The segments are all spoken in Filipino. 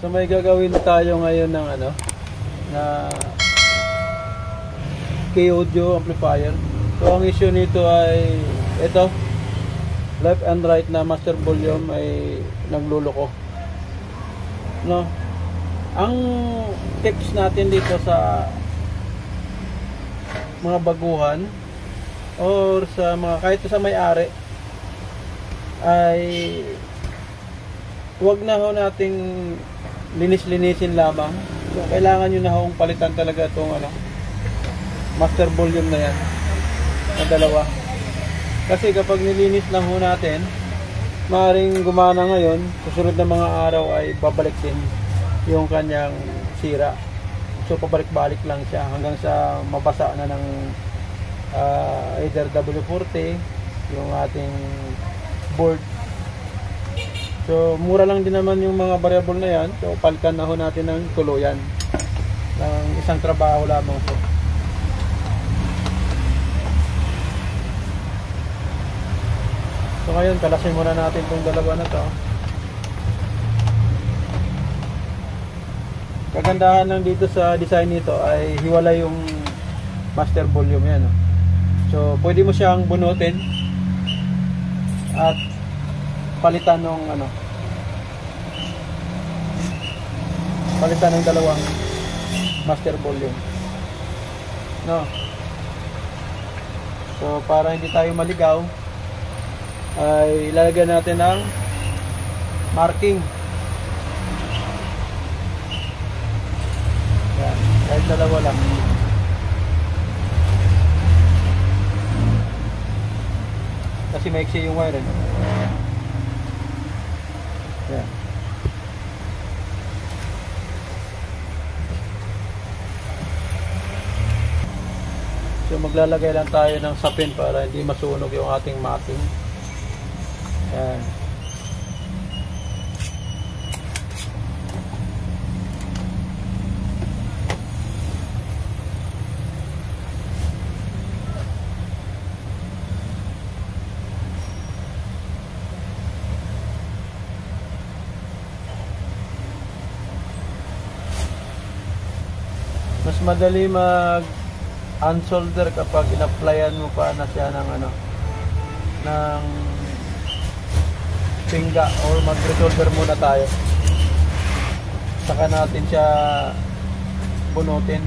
So may gagawin tayo ngayon ng ano na K-Audio amplifier. So ang issue nito ay ito, left and right na master volume ay nagluloko. No. Ang tips natin dito sa mga baguhan or sa mga kahit sa may-ari ay huwag na ho nating linis-linisin lamang. So kailangan nyo na hong palitan talaga itong ano, master volume na yan na dalawa. Kasi kapag nilinis lang ho natin, maaaring gumana ngayon, susunod na mga araw ay babalik din yung kanyang sira. So pabalik-balik lang siya hanggang sa mabasa na ng either W40 yung ating board. So mura lang din naman yung mga variable na yan. So palitan na ho natin ng tuluyan ng isang trabaho lamang po. So ngayon kalasin muna natin itong dalawa na to. Kagandahan lang dito sa design nito ay hiwalay yung master volume yan. So pwede mo siyang bunutin at palitan ng ano, palitan ng dalawang master volume, no? So para hindi tayo maligaw ay ilalagay natin ng marking. Yan, kahit dalawa lang. Kasi maiksi yung wire, no? Yan. So maglalagay lang tayo ng sapin para hindi masunog yung ating matting. Yan. Mas madali mag unsolder kapag in-applyan mo pa na siya ng ano, ng pingga, or mag-resolder muna tayo saka natin siya bunutin.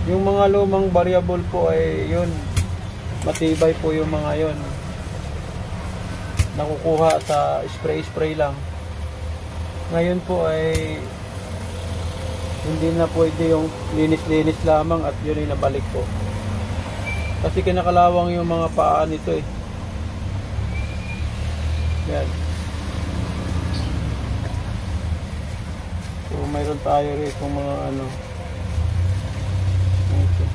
Yung mga lumang variable po ay yun, matibay po yung mga yun, nakukuha sa spray lang. Ngayon po ay hindi na pwede yung linis-linis lamang at yun ay nabalik po, kasi kinakalawang yung mga paa nito eh. Yan. So mayroon tayo rin kung mga ano. Okay.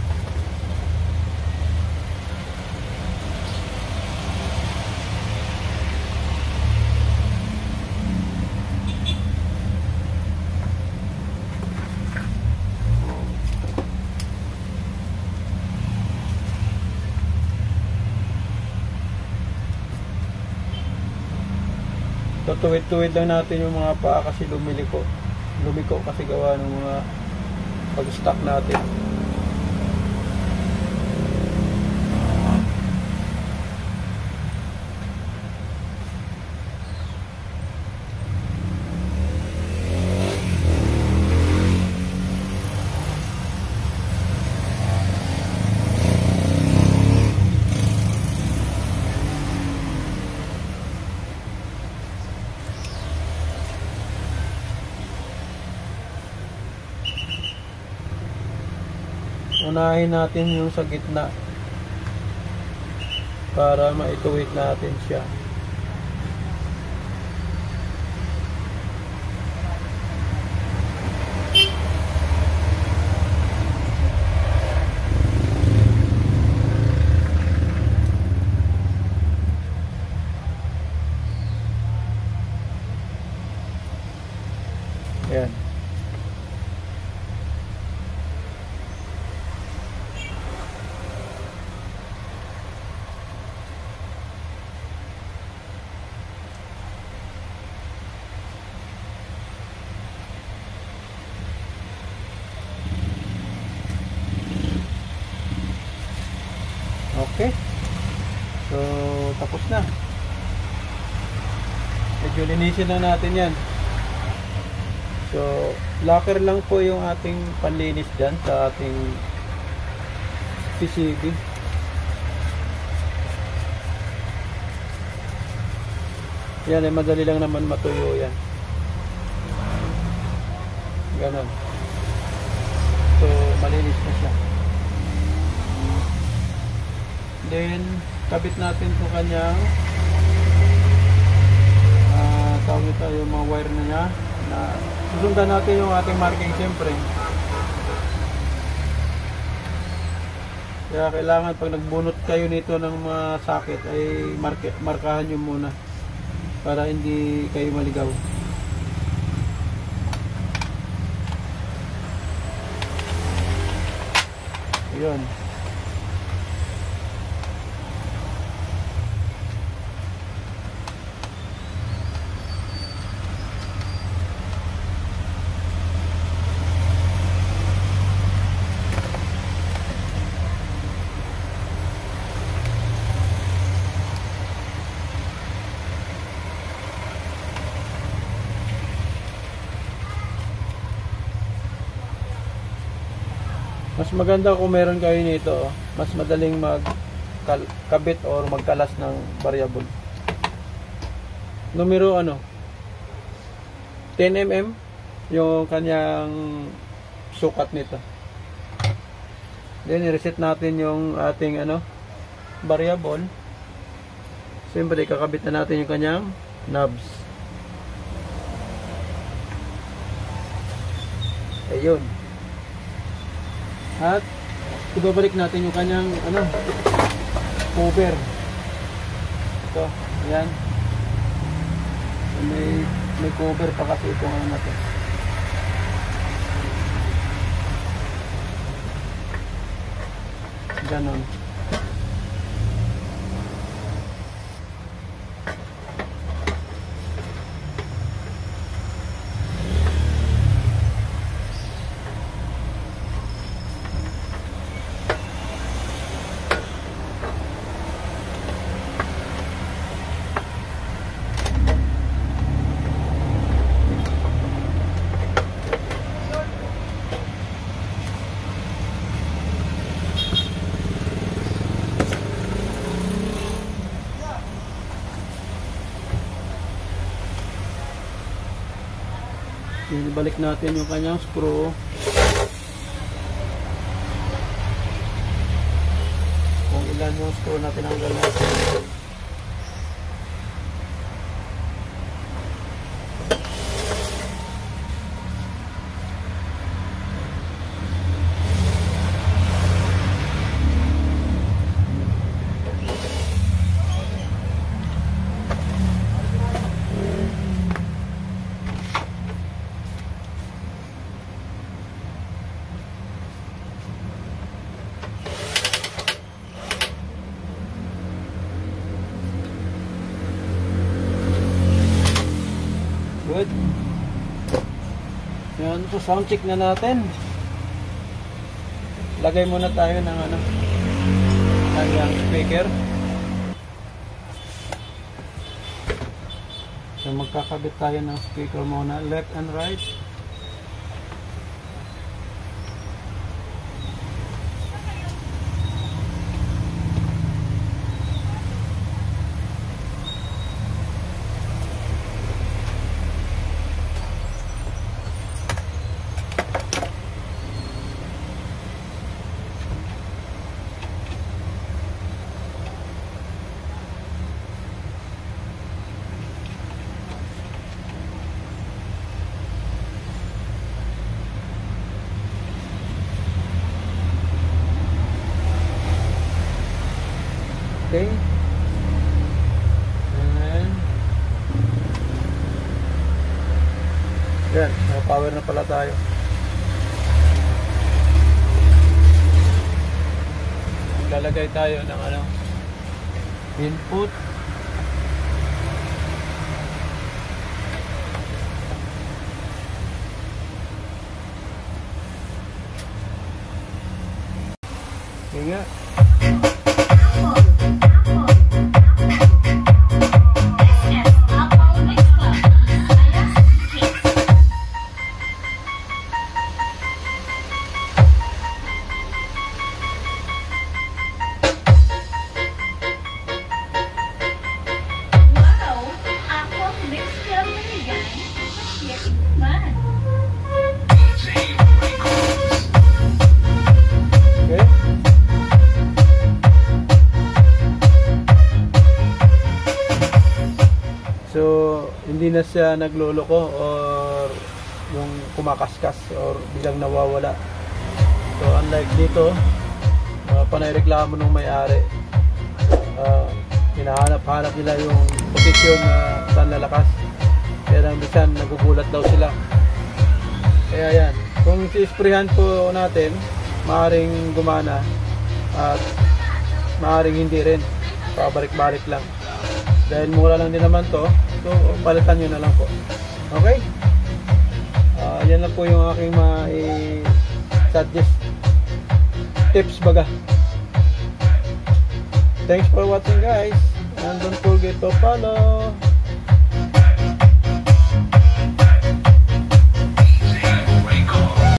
So tuwid-tuwid lang natin yung mga paa kasi lumiko kasi gawa ng mga pag-stock natin. Unahin natin yung sa gitna para maituwid natin siya. Ayan. Okay. So, tapos na. Medyo linisin na natin yan. So, locker lang po yung ating panlinis dyan sa ating PCB. Yan, eh, madali lang naman matuyo yan. Ganon. So, malinis na siya. Then, kabit natin po kanyang tawag ito yung mga wire na niya na susundan natin yung ating marking siyempre. Kaya kailangan pag nagbunot kayo nito ng mga sakit ay markahan nyo muna para hindi kayo maligaw. Ayun. Mas maganda kung meron kayo nito, mas madaling magkabit or magkalas ng variable. Numero 10 mm yung kanyang sukat nito. Then i-reset natin yung ating variable. Siyempre kakabit na natin yung kanyang knobs. Ayun. At ibabalik natin yung kanyang cover. Ito, ayan. May cover pa kasi ito ngayon natin. Ganon. Balik natin yung kanyang screw. Kung ilan yung screw natin ang natin. Good. Yan, so sound check na natin. Lagay muna tayo ng kanyang speaker. So magkakabit tayo ng speaker muna, left and right. Okay. Yan, power na pala tayo. Lalagay tayo ng ano, input. Yan nga. So, hindi na siya nagloloko or yung kumakaskas or biglang nawawala. So, unlike dito, panayreklamo ng may-ari. Hinahanap-hanap nila yung posisyon na saan lalakas. Kaya lang minsan nagugulat daw sila. Kaya yan. Kung si-sprayhan po natin, maaaring gumana at maaaring hindi rin. Pabalik-balik lang. Dahil mura lang din naman to, so palitan nyo na lang po. Okay? Yan lang po yung aking suggest tips baga. Thanks for watching guys, and don't forget to follow.